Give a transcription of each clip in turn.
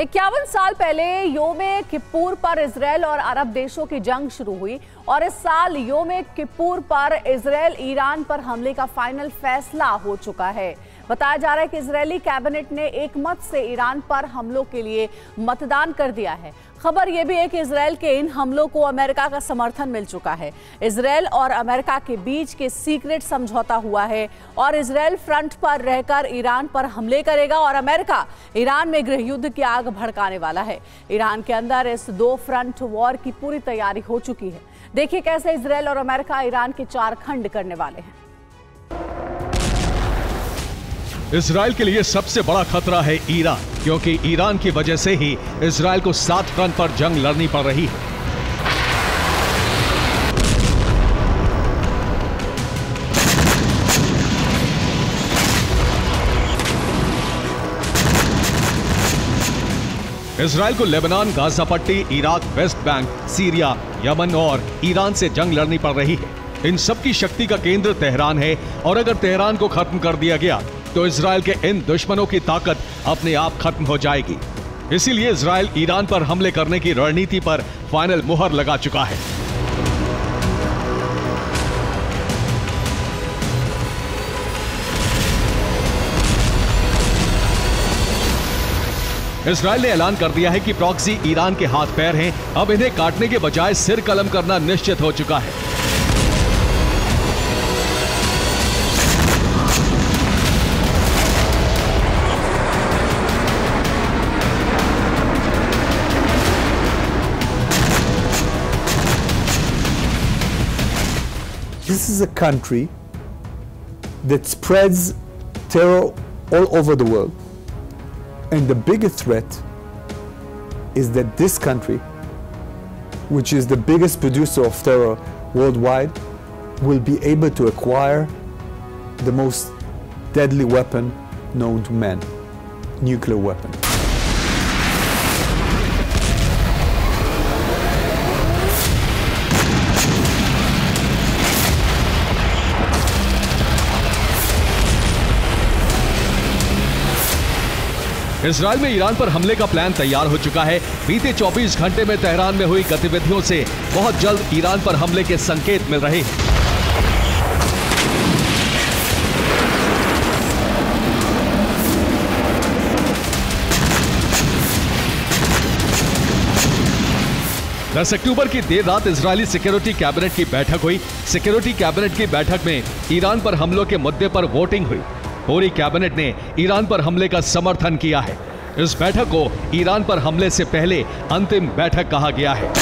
51 साल पहले योम-ए किप्पुर पर इजरायल और अरब देशों की जंग शुरू हुई और इस साल योम-ए किप्पुर पर इजरायल ईरान पर हमले का फाइनल फैसला हो चुका है। बताया जा रहा है कि इजरायली कैबिनेट ने एकमत से ईरान पर हमलों के लिए मतदान कर दिया है। खबर यह भी है कि इजरायल के इन हमलों को अमेरिका का समर्थन मिल चुका है। इजरायल और अमेरिका के बीच के सीक्रेट समझौता हुआ है और इजरायल फ्रंट पर रहकर ईरान पर हमले करेगा और अमेरिका ईरान में गृह युद्ध की आग भड़काने वाला है। ईरान के अंदर इस 2 फ्रंट वॉर की पूरी तैयारी हो चुकी है। देखिए कैसे इजरायल और अमेरिका ईरान के 4 खंड करने वाले हैं। इजरायल के लिए सबसे बड़ा खतरा है ईरान, क्योंकि ईरान की वजह से ही इजरायल को 7 फ्रंट पर जंग लड़नी पड़ रही है। इजरायल को लेबनान, गाजा पट्टी, Iraq, West Bank, Syria, Yemen और ईरान से जंग लड़नी पड़ रही है। इन सब की शक्ति का केंद्र तेहरान है और अगर तेहरान को खत्म कर दिया गया तो इजरायल के इन दुश्मनों की ताकत अपने आप खत्म हो जाएगी। इसीलिए इजरायल ईरान पर हमले करने की रणनीति पर फाइनल मुहर लगा चुका है। इजरायल ने ऐलान कर दिया है कि प्रॉक्सी ईरान के हाथ पैर हैं। अब इन्हें काटने के बजाय सिर कलम करना निश्चित हो चुका है। This is a country that spreads terror all over the world. And the biggest threat is that this country, which is the biggest producer of terror worldwide, will be able to acquire the most deadly weapon known to man, nuclear weapon. Israel में Iran पर हमले का plan तैयार हो चुका है। बीते 24 घंटे में तेहरान में हुई गतिविधियों से बहुत जल्द ईरान पर हमले के संकेत मिल रहे हैं। दस अक्टूबर की देर रात इजरायली सिक्योरिटी कैबिनेट की बैठक हुई। सिक्योरिटी कैबिनेट की बैठक में ईरान पर हमलों के मुद्दे पर वोटिंग हुई। पूरी कैबिनेट ने ईरान पर हमले का समर्थन किया है। इस बैठक को ईरान पर हमले से पहले अंतिम बैठक कहा गया है।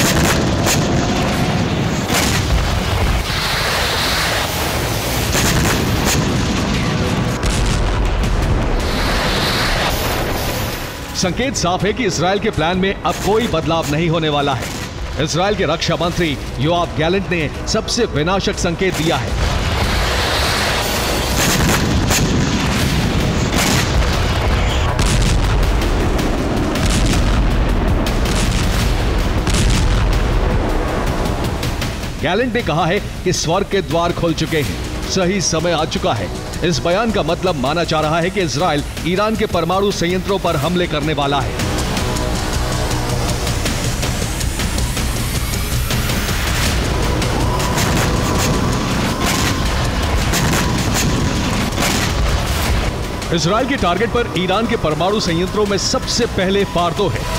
संकेत साफ है कि इजरायल के प्लान में अब कोई बदलाव नहीं होने वाला है। इजरायल के रक्षा मंत्री योआव गैलेंट ने सबसे विनाशक संकेत दिया है। गैलेंट ने कहा है कि स्वर्ग के द्वार खुल चुके हैं, सही समय आ चुका है। इस बयान का मतलब माना जा रहा है कि इजरायल ईरान के परमाणु संयंत्रों पर हमले करने वाला है। इजरायल के टारगेट पर ईरान के परमाणु संयंत्रों में सबसे पहले फार्दो है।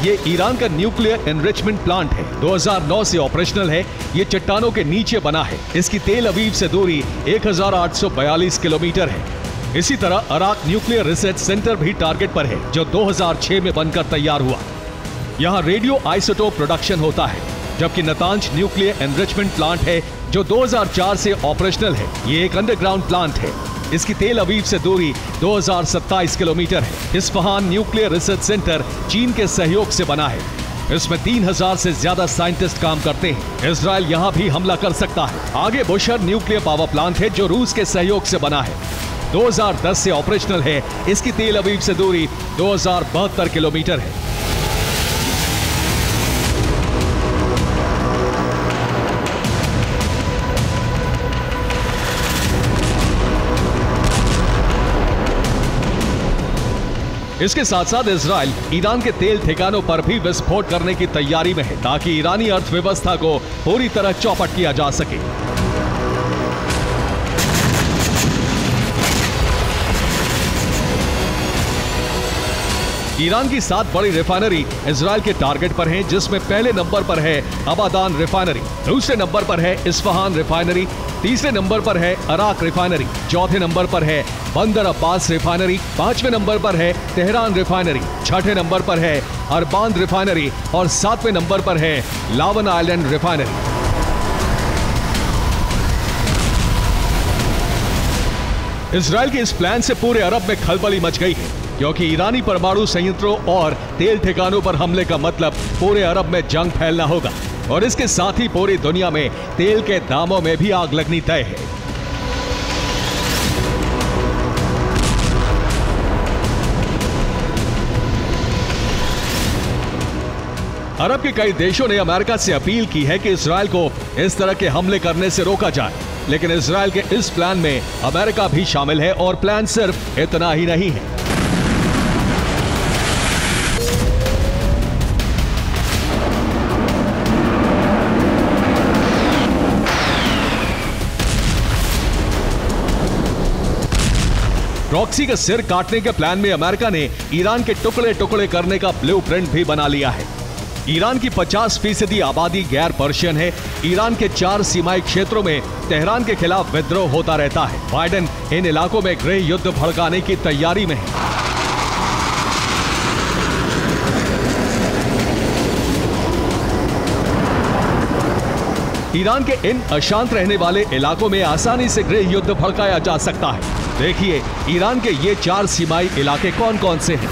ये ईरान का न्यूक्लियर एनरिचमेंट प्लांट है। 2009 से ऑपरेशनल है। ये चट्टानों के नीचे बना है। इसकी तेल अवीव से दूरी 1842 किलोमीटर है। इसी तरह अराक न्यूक्लियर रिसर्च सेंटर भी टारगेट पर है, जो 2006 में बनकर तैयार हुआ। यहाँ रेडियो आइसोटोप प्रोडक्शन होता है, जबकि नतांज न्यूक्लियर एनरिचमेंट प्लांट है, जो 2004 से ऑपरेशनल है। ये एक अंडरग्राउंड प्लांट है। इसकी तेल अवीव से दूरी 2027 किलोमीटर है। इस्फहान न्यूक्लियर रिसर्च सेंटर चीन के सहयोग से बना है। इसमें 3000 से ज्यादा साइंटिस्ट काम करते हैं। इजरायल यहां भी हमला कर सकता है। आगे बुशर न्यूक्लियर पावर प्लांट है, जो रूस के सहयोग से बना है। 2010 से ऑपरेशनल है। इसकी तेल अवीव से दूरी 2072 किलोमीटर है। इसके साथ साथ इजराइल ईरान के तेल ठिकानों पर भी विस्फोट करने की तैयारी में है, ताकि ईरानी अर्थव्यवस्था को पूरी तरह चौपट किया जा सके। ईरान की 7 बड़ी रिफाइनरी इजराइल के टारगेट पर हैं, जिसमें पहले नंबर पर है अबादान रिफाइनरी, दूसरे नंबर पर है इस्फहान रिफाइनरी, तीसरे नंबर पर है अराक रिफाइनरी, चौथे नंबर पर है बंदर अब्बास रिफाइनरी, 5वें नंबर पर है तेहरान रिफाइनरी, 6ठे नंबर पर है अरबांद रिफाइनरी और 7वें नंबर पर है लावन आइलैंड रिफाइनरी। इजराइल के इस प्लान से पूरे अरब में खलबली मच गई है, क्योंकि ईरानी परमाणु संयंत्रों और तेल ठिकानों पर हमले का मतलब पूरे अरब में जंग फैलना होगा और इसके साथ ही पूरी दुनिया में तेल के दामों में भी आग लगनी तय है। अरब के कई देशों ने अमेरिका से अपील की है कि इजराइल को इस तरह के हमले करने से रोका जाए, लेकिन इजराइल के इस प्लान में अमेरिका भी शामिल है और प्लान सिर्फ इतना ही नहीं है। प्रॉक्सी का सिर काटने के प्लान में अमेरिका ने ईरान के टुकड़े टुकड़े करने का ब्लूप्रिंट भी बना लिया है। ईरान की 50% आबादी गैर पर्शियन है। ईरान के 4 सीमाई क्षेत्रों में तेहरान के खिलाफ विद्रोह होता रहता है। बाइडेन इन इलाकों में गृह युद्ध भड़काने की तैयारी में है। ईरान के इन अशांत रहने वाले इलाकों में आसानी से गृह युद्ध भड़काया जा सकता है। देखिए ईरान के ये 4 सीमाई इलाके कौन कौन से हैं।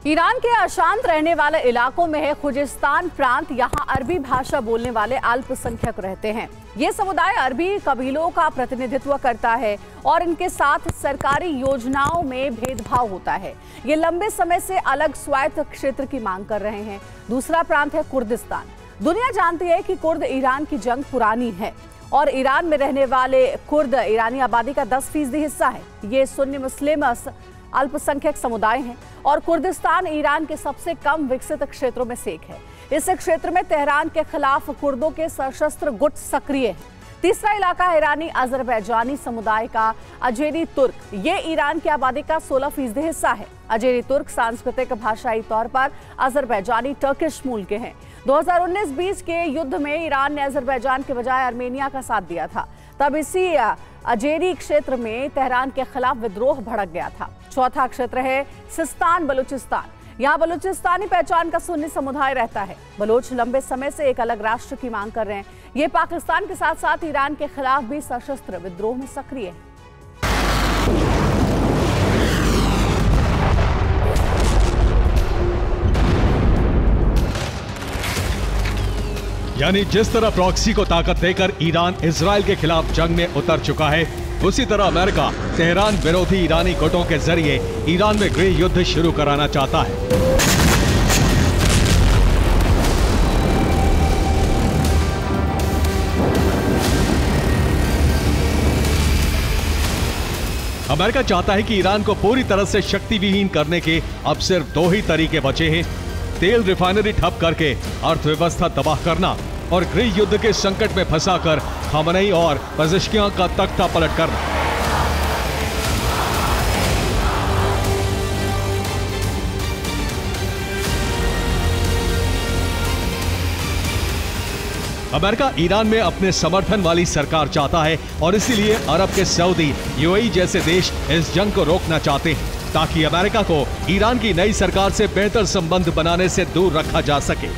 ईरान के अशांत रहने वाले इलाकों में है खुजिस्तान प्रांत। यहाँ अरबी भाषा बोलने वाले अल्पसंख्यक रहते हैं। ये समुदाय अरबी कबीलों का प्रतिनिधित्व करता है और इनके साथ सरकारी योजनाओं में भेदभाव होता है। ये लंबे समय से अलग स्वायत्त क्षेत्र की मांग कर रहे हैं। दूसरा प्रांत है कुर्दिस्तान। दुनिया जानती है कि कुर्द ईरान की जंग पुरानी है और ईरान में रहने वाले कुर्द ईरानी आबादी का 10% हिस्सा है। ये सुन्नी मुस्लिम अल्पसंख्यक समुदाय हैं और कुर्दिस्तान ईरान के सबसे कम विकसित क्षेत्रों में से एक है। इस क्षेत्र में तेहरान के खिलाफ कुर्दों के सशस्त्र गुट सक्रिय हैं। तीसरा इलाका है ईरानी अजरबैजानी समुदाय का अजेरी तुर्क। ये ईरान की आबादी का 16% हिस्सा है। अजेरी तुर्क सांस्कृतिक भाषाई तौर पर अजरबैजानी टर्किश मूल के हैं। 2019-20 के युद्ध में ईरान ने अजरबैजान के बजाय आर्मेनिया का साथ दिया था। तब इसी अजेरी क्षेत्र में तेहरान के खिलाफ विद्रोह भड़क गया था। चौथा क्षेत्र है सिस्तान बलूचिस्तान। यहाँ बलूचिस्तानी पहचान का सुन्नी समुदाय रहता है। बलोच लंबे समय से एक अलग राष्ट्र की मांग कर रहे हैं। ये पाकिस्तान के साथ साथ ईरान के खिलाफ भी सशस्त्र विद्रोह में सक्रिय है। यानी जिस तरह प्रॉक्सी को ताकत देकर ईरान इजराइल के खिलाफ जंग में उतर चुका है, उसी तरह अमेरिका तेहरान विरोधी ईरानी गुटों के जरिए ईरान में गृह युद्ध शुरू कराना चाहता है। अमेरिका चाहता है कि ईरान को पूरी तरह से शक्ति विहीन करने के अब सिर्फ 2 ही तरीके बचे हैं: तेल रिफाइनरी ठप करके अर्थव्यवस्था तबाह करना और गृह युद्ध के संकट में फंसाकर खमेनी और पेजेश्कियान का तख्ता पलट करना। अमेरिका ईरान में अपने समर्थन वाली सरकार चाहता है और इसीलिए अरब के सऊदी, यूएई जैसे देश इस जंग को रोकना चाहते हैं, ताकि अमेरिका को ईरान की नई सरकार से बेहतर संबंध बनाने से दूर रखा जा सके।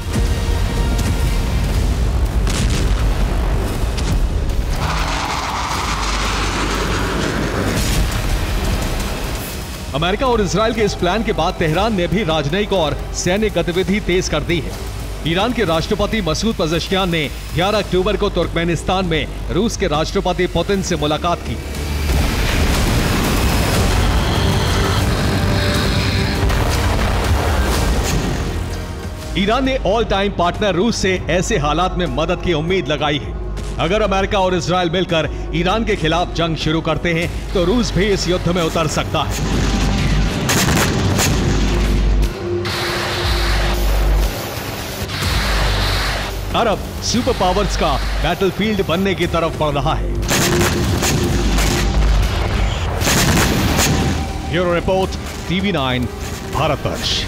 अमेरिका और इजराइल के इस प्लान के बाद तेहरान ने भी राजनयिक और सैन्य गतिविधि तेज कर दी है। ईरान के राष्ट्रपति मसूद पेजेश्कियान ने 11 अक्टूबर को तुर्कमेनिस्तान में रूस के राष्ट्रपति पुतिन से मुलाकात की। ईरान ने ऑल टाइम पार्टनर रूस से ऐसे हालात में मदद की उम्मीद लगाई है। अगर अमेरिका और इजराइल मिलकर ईरान के खिलाफ जंग शुरू करते हैं तो रूस भी इस युद्ध में उतर सकता है। अरब सुपर पावर्स का बैटलफील्ड बनने की तरफ बढ़ रहा है। Bureau report, TV9, Bharatvarsh.